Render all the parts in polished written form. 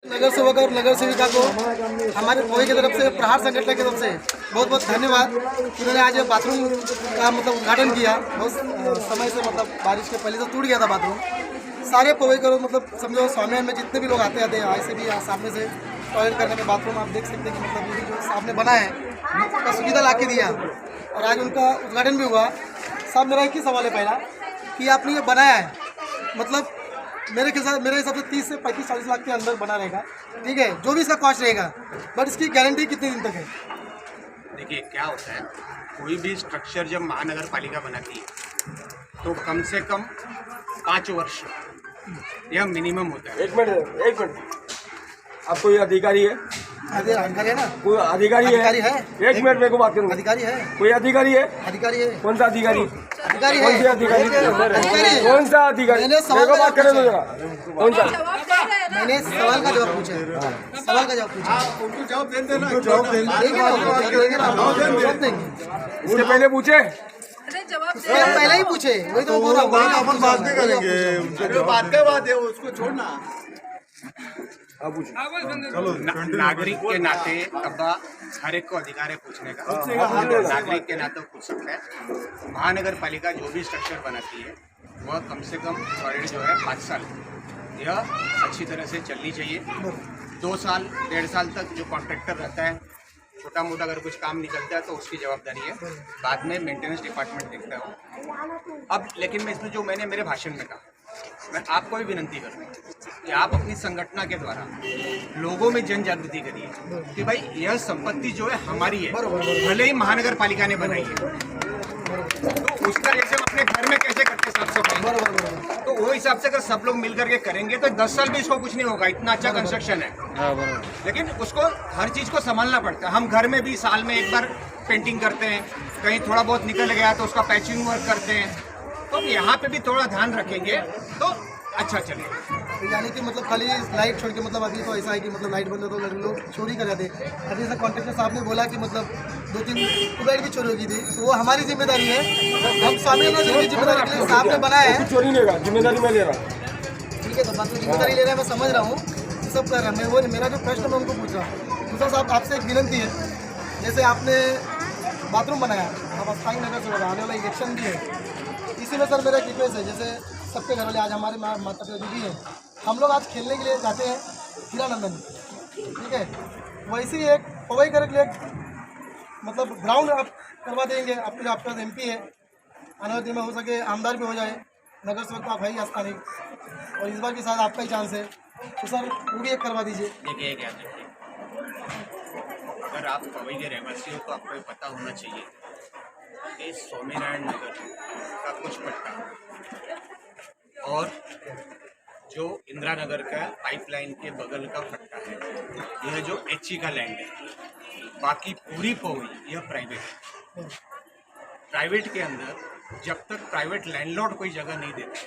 नगर सेवक और नगर सेविका को हमारे पोई की तरफ से, प्रहार संगठन की तरफ से बहुत बहुत धन्यवाद। उन्होंने आज बाथरूम का मतलब उद्घाटन किया। बहुत समय से मतलब बारिश के पहले तो टूट गया था बाथरूम। सारे पोई करो मतलब समझो स्वामियान में जितने भी लोग आते हैं ऐसे भी सामने से टॉयलेट करने के बाथरूम आप देख सकते हैं कि मतलब ये जो सामने बना है उसका सुविधा ला के दिया और आज उनका उद्घाटन भी हुआ। साहब मेरा एक ही सवाल है पहला कि आपने ये बनाया है मतलब मेरे हिसाब से 30 से 35-40 लाख के अंदर बना रहेगा, ठीक है, जो भी इसका कॉस्ट रहेगा, बट इसकी गारंटी कितने दिन तक है? देखिए क्या होता है, कोई भी स्ट्रक्चर जब महानगर पालिका बनाती है तो कम से कम 5 वर्ष यह मिनिमम होता है। एक मिनट आप कोई अधिकारी है? अधिकारी है ना? कोई अधिकारी है? एक मिनट मेरे को बात करूँ। अधिकारी है? कोई अधिकारी है? अधिकारी है? कौन सा अधिकारी? अधिकारी कौन सा अधिकारी? कौन सा अधिकारी? मेरे को बात करें तो जरा। कौन सा? मैंने सवाल का जवाब पूछा। सवाल का जवाब पूछा। उनको जवाब देना। जवाब देंगे। इसके पहले पूछे? पहले ही पूछे, वही तो बोल रहा हूँ। अपन बात भी करेंगे, बात का बात है, उसको छोड़ना। चलो नागरिक के नाते तब्बा हर एक को अधिकार है पूछने का। नागरिक के नाते पूछ सकते हैं। महानगर पालिका जो भी स्ट्रक्चर बनाती है वह कम से कम पीरियड जो है 5 साल यह अच्छी तरह से चलनी चाहिए। 2 साल 1.5 साल तक जो कॉन्ट्रैक्टर रहता है छोटा मोटा अगर कुछ काम निकलता है तो उसकी जवाबदारी है, बाद में मेंटेनेंस डिपार्टमेंट देखता है। अब लेकिन मैं इसमें जो मैंने मेरे भाषण में कहा, मैं आपको भी विनंती कर रहा हूँ कि आप अपनी संगठन के द्वारा लोगों में जन जागृति करिए कि भाई यह संपत्ति जो है हमारी है, भले ही महानगर पालिका ने बनाई है, तो उसका जैसे हम अपने घर में कैसे करते साफ सफाई, तो वो हिसाब से अगर सब लोग मिल करके करेंगे तो 10 साल भी इसको कुछ नहीं होगा। इतना अच्छा कंस्ट्रक्शन है, लेकिन उसको हर चीज को संभालना पड़ता है। हम घर में भी साल में एक बार पेंटिंग करते हैं, कहीं थोड़ा बहुत निकल गया तो उसका पैचिंग वर्क करते हैं, तो यहाँ पे भी थोड़ा ध्यान रखेंगे तो अच्छा चलेगा। यानी कि मतलब खाली लाइट छोड़ के मतलब अभी तो ऐसा है कि मतलब लाइट बंद हो तो लोग चोरी कर जाते। अभी जैसा कॉन्ट्रैक्टर साहब ने बोला कि मतलब 2-3 ट्यूबलाइट भी चोरी होगी थी, तो वो हमारी जिम्मेदारी है। हम स्वामी की जिम्मेदारी के लिए साहब ने बनाया है, चोरी नहीं होगा, जिम्मेदारी मैं ले रहा हूँ। ठीक है, तो बात जिम्मेदारी ले रहा है, मैं समझ रहा हूँ, सब कर रहा है। मैं वो मेरा जो प्रश्न मैं उनको पूछ रहा हूँ। दूसरा साहब आपसे एक विनंती है, जैसे आपने बाथरूम बनाया, अब स्थायी नगर से आने वाला इलेक्शन भी है, इसी में सर मेरा एक रिक्वेस्ट है, जैसे सबके घर वाले आज हमारे माता पिता जो भी हैं, हम लोग आज खेलने के लिए जाते हैं हीरानंदन, ठीक है, वैसे ही एक पवई करने के लिए मतलब ग्राउंड आप करवा देंगे। आपका MP है, आने वाले दिन में हो सके आमदार भी हो जाए, नगर सेवक तो आप है ही स्थानीय, और इस बार भी शायद आपका ही चांस है, तो सर वो भी एक करवा दीजिए। देखिए क्या अगर आप पवई के रहवासी हो तो आपको पता होना चाहिए कि स्वामीनारायण नगर का कुछ पट्टा और जो इंदिरा नगर का पाइपलाइन के बगल का पट्टा है, यह जो HE का लैंड है, बाकी पूरी पवई यह प्राइवेट है। प्राइवेट के अंदर जब तक प्राइवेट लैंडलॉर्ड कोई जगह नहीं देता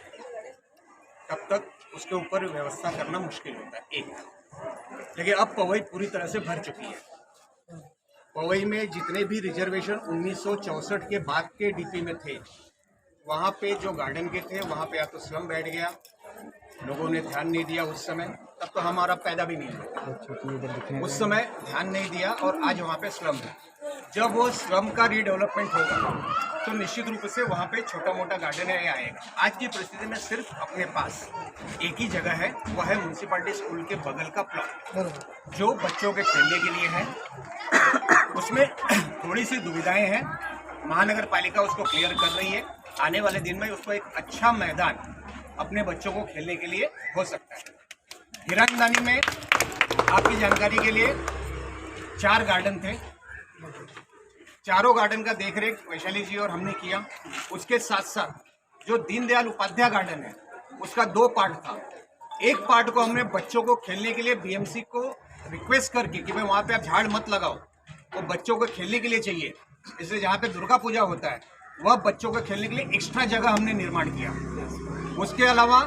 तब तक उसके ऊपर व्यवस्था करना मुश्किल होता है, एक। लेकिन अब पवई पूरी तरह से भर चुकी है। पवई में जितने भी रिजर्वेशन 1964 के बाद के DP में थे, वहाँ पे जो गार्डन के थे वहाँ पे या तो स्लम बैठ गया, लोगों ने ध्यान नहीं दिया उस समय, तब तो हमारा पैदा भी नहीं हुआ, उस समय ध्यान नहीं दिया और आज वहाँ पे स्लम है। जब वो स्लम का रीडेवलपमेंट होगा तो निश्चित रूप से वहाँ पे छोटा मोटा गार्डन है आएगा। आज की परिस्थिति में सिर्फ अपने पास एक ही जगह है, वह है म्यूनसिपालिटी स्कूल के बगल का प्लॉट जो बच्चों के खेलने के लिए है। उसमें थोड़ी सी दुविधाएं हैं, महानगर पालिका उसको क्लियर कर रही है। आने वाले दिन में उसको एक अच्छा मैदान अपने बच्चों को खेलने के लिए हो सकता है। हिरनदानी में आपकी जानकारी के लिए 4 गार्डन थे, चारों गार्डन का देखरेख वैशाली जी और हमने किया। उसके साथ साथ जो दीनदयाल उपाध्याय गार्डन है उसका 2 पार्ट था। एक पार्ट को हमने बच्चों को खेलने के लिए BMC को रिक्वेस्ट करके कि भाई वहाँ पे आप झाड़ मत लगाओ, वो बच्चों को खेलने के लिए चाहिए, इसलिए जहाँ पे दुर्गा पूजा होता है वह बच्चों को खेलने के लिए एक्स्ट्रा जगह हमने निर्माण किया। उसके अलावा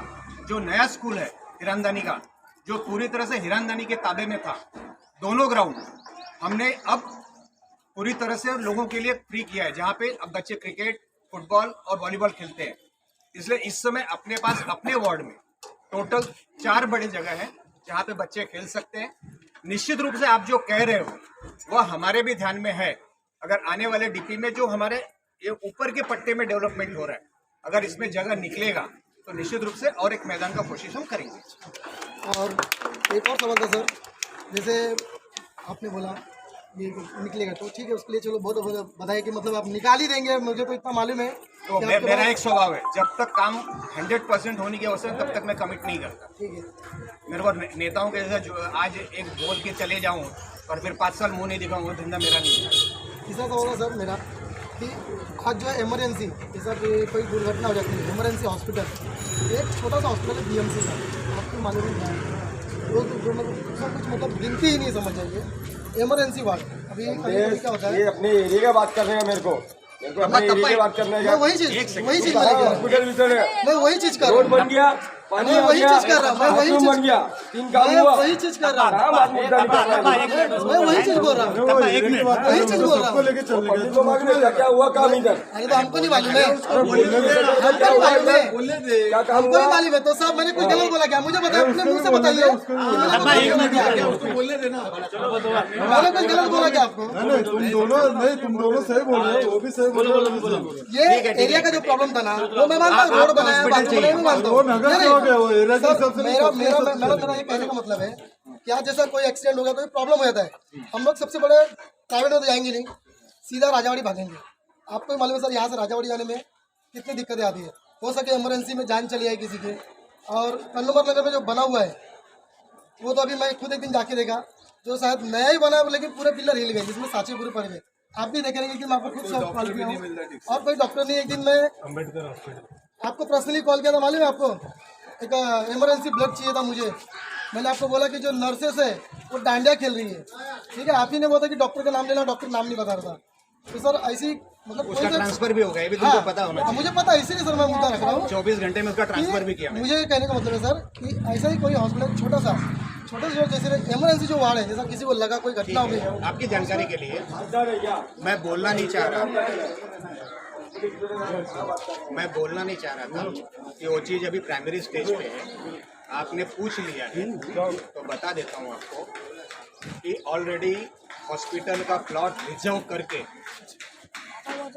जो नया स्कूल है हिरनदानी का, जो पूरी तरह से हिरनदानी के ताबे में था, दोनों ग्राउंड हमने अब पूरी तरह से लोगों के लिए फ्री किया है, जहाँ पे अब बच्चे क्रिकेट, फुटबॉल और वॉलीबॉल खेलते हैं। इसलिए इस समय अपने पास अपने वार्ड में टोटल 4 बड़े जगह है जहाँ पे बच्चे खेल सकते हैं। निश्चित रूप से आप जो कह रहे हो वह हमारे भी ध्यान में है। अगर आने वाले डीपी में जो हमारे ये ऊपर के पट्टे में डेवलपमेंट हो रहा है, अगर इसमें जगह निकलेगा तो निश्चित रूप से और एक मैदान का कोशिश हम करेंगे। और एक और सवाल था सर, जैसे आपने बोला ये निकलेगा तो ठीक है, उसके लिए चलो बहुत बहुत बधाई कि मतलब आप निकाल ही देंगे, मुझे तो इतना मालूम है। तो कि आपके मेरा पास- एक स्वभाव है, जब तक काम 100% होने की अवस्था है तब तक मैं कमिट नहीं करता। ठीक है, मेरे को नेताओं के जैसा जो आज एक बोल के चले जाऊं और फिर 5 साल मुंह नहीं दिखाऊंगा, धंधा मेरा नहीं है। तीसरा सवाल है सर मेरा कि आज जो है इमरजेंसी, जैसा कि कोई दुर्घटना हो जाती है, इमरजेंसी हॉस्पिटल, एक छोटा सा हॉस्पिटल है BMC का, आपको मालूम है जो कुछ मतलब गिनती ही नहीं समझ जाइए। इमरजेंसी वार्ड अभी कभी क्या होता है, ये अपने एरिया का बात कर रहे हैं, मेरे को अपने एरिया की बात करने मैं का। वही चीज मैंने कह रहा हूँ। हॉस्पिटल भी तो है, मैं वही चीज कर रोड रहा बन गया, पानी मैं आ वही गया, चीज कर रहा हूँ, मैं वही बाथरूम चीज- बन गया, 3 काम हूँ, हुआ। मैं वही चीज कर रहा हूँ, हाँ, बात मुद्दा निकल रहा है। मैं वही चीज बोल रहा हूँ, वही चीज बोल रहा हूँ। लेके चल पब्लिक को मालूम है क्या क्या हुआ काम इधर, अरे तो हमको नहीं मालूम है, क्या हमको नहीं मालूम है, क्या काम हमको हुआ। ही मालूम है। तो साहब मैंने कुछ गलत बोला क्या? मुझे बताइए, अपने मुंह से बताइए कि मैंने कुछ गलत बोला क्या? बोलने देना। मैंने कुछ गलत बोला क्या आपको? नहीं तुम दोनों सही बोल रहे हो, वो भी सही बोल रहे हो, वो भी सही बोल रहे हो। ये एरिया का जो प्रॉब्लम था ना, वो मैं मानता हूँ, रोड बनाया, बाथरूम बनाया, मैं मानता हूँ। वो नगर से हो गया, वो एरिया के सर, हिसाब से नहीं, मेरा सबके मेरा हिसाब से मेरा मेरा ये कहने का मतलब है कि आज जैसा कोई एक्सीडेंट हो गया, कोई प्रॉब्लम हो जाता है, हम लोग सबसे बड़े प्राइवेट में तो जाएंगे नहीं, सीधा राजावाड़ी भागेंगे। आपको ही मालूम है सर, यहाँ से राजावाड़ी जाने में कितनी दिक्कतें आती है। हो सके इमरजेंसी में जान चली आए किसी के। और कन्नूमर नगर में जो बना हुआ है, वो तो अभी मैं खुद एक दिन जाके देखा, जो शायद नया ही बना है, लेकिन पूरे पिलर हिल गए, जिसमें सांचे पूरे पड़ गए। आप भी देखेंगे कि मैं आपको खुद से कॉल किया हूँ, और कोई डॉक्टर नहीं। एक दिन मैं आपको पर्सनली कॉल किया था, मालूम है आपको, एक इमरजेंसी ब्लड चाहिए था मुझे। मैंने आपको बोला कि जो नर्सेस है वो डांडिया खेल रही है, ठीक है। आप ही ने बोला कि डॉक्टर का नाम लेना, डॉक्टर नाम नहीं बता रहा था। तो सर ऐसी मतलब उसका ट्रांसफर भी हो गया, ये भी हाँ, तुमको पता होना चाहिए। मुझे पता है, इसीलिए सर मैं मुद्दा रख रहा हूँ। 24 घंटे में उसका ट्रांसफर भी किया मैंने। मुझे ये कहने का मतलब है सर कि ऐसा ही कोई हॉस्पिटल छोटा सा जो जैसे इमरजेंसी जो वार्ड है, जैसा किसी को लगा कोई घटना हो गई, आपकी जानकारी के लिए मैं बोलना नहीं चाह रहा था कि वो चीज़ अभी प्राइमरी स्टेज पे है। आपने पूछ लिया है तो बता देता हूँ आपको कि ऑलरेडी हॉस्पिटल का प्लॉट रिजर्व करके,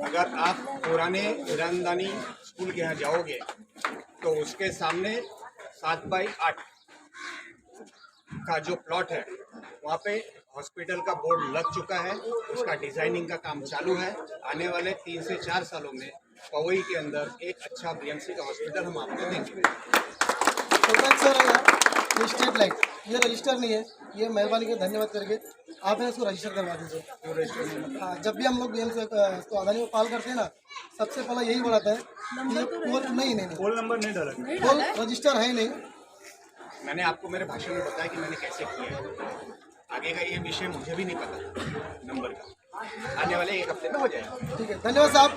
अगर आप पुराने ईरानदानी स्कूल के यहाँ जाओगे तो उसके सामने 7x8 का जो प्लॉट है, वहाँ पे हॉस्पिटल का बोर्ड लग चुका है, उसका डिजाइनिंग का काम चालू है। आने वाले 3 से 4 सालों में पवई के अंदर एक अच्छा BMC का हॉस्पिटल हम आपको देंगे। सर ये स्ट्रीट लाइट, ये रजिस्टर नहीं है, ये मेहरबानी के धन्यवाद करके आपने इसको रजिस्टर करवा दीजिए। हाँ, जब भी हम लोग BMC तो अदानी को कॉल करते हैं ना, सबसे पहला यही बोलाता है कि ये पोल नहीं पोल नंबर नहीं डाला, पोल रजिस्टर है नहीं। मैंने आपको मेरे भाषण में बताया कि मैंने कैसे किया है। आगे का ये विषय मुझे भी नहीं पता नंबर का, आने वाले 1 हफ्ते में हो जाएगा। ठीक है, धन्यवाद साहब।